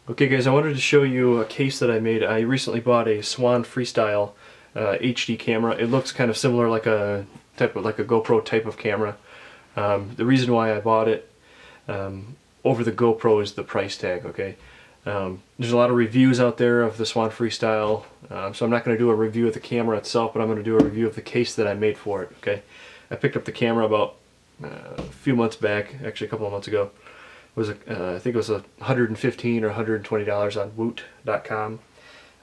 Okay guys, I wanted to show you a case that I made. I recently bought a Swann Freestyle HD camera. It looks kind of similar like a GoPro type of camera. The reason why I bought it over the GoPro is the price tag, okay? There's a lot of reviews out there of the Swann Freestyle, so I'm not going to do a review of the camera itself, but I'm going to do a review of the case that I made for it, okay? I picked up the camera about a few months back, actually a couple of months ago. It was I think it was $115 or $120 on woot.com.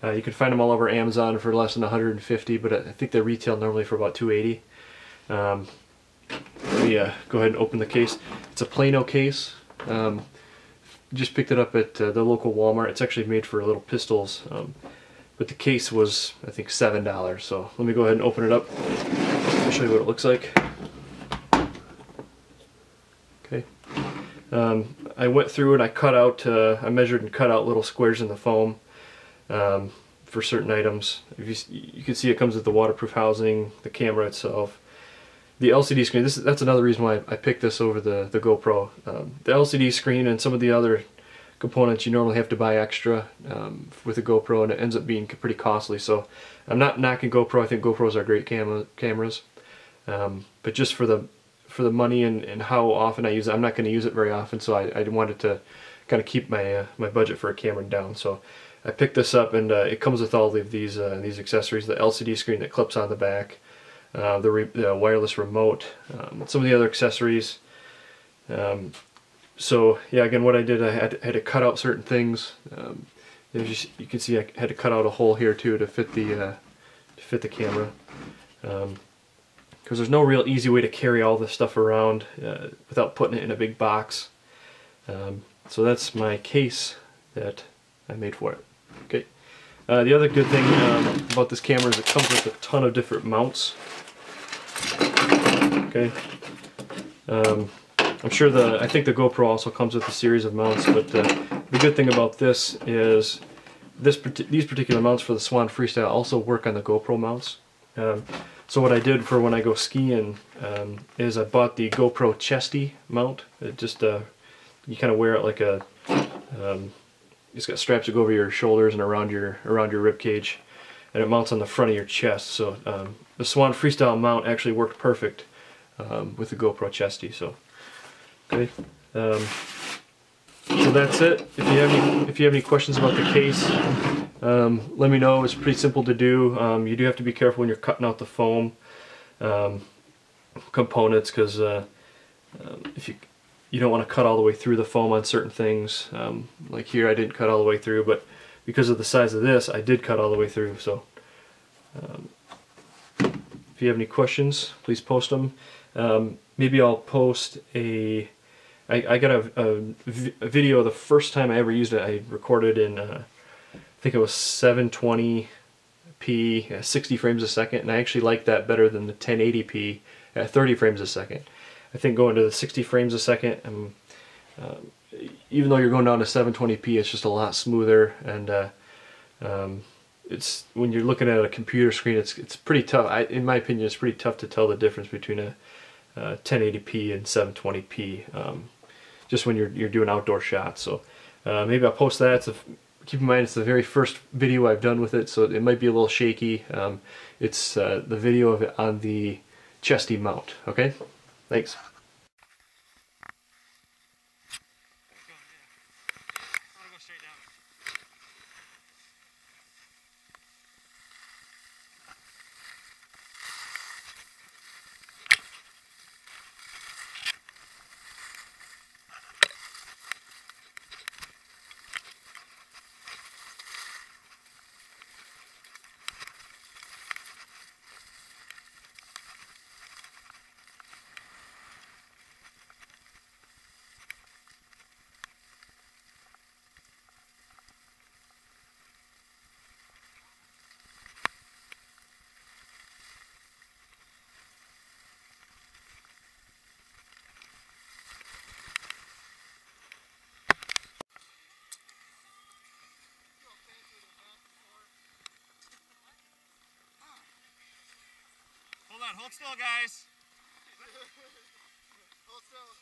You can find them all over Amazon for less than $150, but I think they retail normally for about $280. Let me go ahead and open the case. It's a Plano case. Just picked it up at the local Walmart. It's actually made for little pistols, but the case was, I think, $7. So let me go ahead and open it up. I'll show you what it looks like. Okay. I went through and I cut out, I measured and cut out little squares in the foam for certain items. You can see it comes with the waterproof housing, the camera itself, the LCD screen. That's another reason why I picked this over the GoPro. The LCD screen and some of the other components you normally have to buy extra with a GoPro, and it ends up being pretty costly. So I'm not knocking GoPro. I think GoPros are great cameras, but just for the money and how often I use it, I'm not going to use it very often, so I wanted to kind of keep my my budget for a camera down. So I picked this up, and it comes with all of these accessories: the LCD screen that clips on the back, the wireless remote, some of the other accessories. So yeah, again, what I did, I had to cut out certain things. You can see I had to cut out a hole here too to fit the camera. Because there's no real easy way to carry all this stuff around without putting it in a big box. So that's my case that I made for it. Okay. The other good thing about this camera is it comes with a ton of different mounts. Okay. I'm sure I think the GoPro also comes with a series of mounts, but the good thing about this is these particular mounts for the Swann Freestyle also work on the GoPro mounts. So what I did for when I go skiing is I bought the GoPro chesty mount. It just you kind of wear it like a it's got straps that go over your shoulders and around your rib cage, and it mounts on the front of your chest. So the Swann Freestyle mount actually worked perfect with the GoPro chesty. So okay, so that's it. If you have any questions about the case, let me know. It's pretty simple to do. You do have to be careful when you're cutting out the foam components, because if you don't want to cut all the way through the foam on certain things. Like here, I didn't cut all the way through, but because of the size of this, I did cut all the way through. So if you have any questions, please post them. Maybe I'll post I got a video the first time I ever used it. I recorded in I think it was 720p, 60 frames a second, and I actually like that better than the 1080p at 30 frames a second. I think going to the 60 frames a second, even though you're going down to 720p, it's just a lot smoother, and it's, when you're looking at a computer screen, it's pretty tough. In my opinion, it's pretty tough to tell the difference between a 1080p and 720p, just when you're doing outdoor shots. So maybe I'll post that. Keep in mind, it's the very first video I've done with it, so it might be a little shaky. It's the video of it on the chesty mount. Okay, thanks. Hold still, guys. Hold still.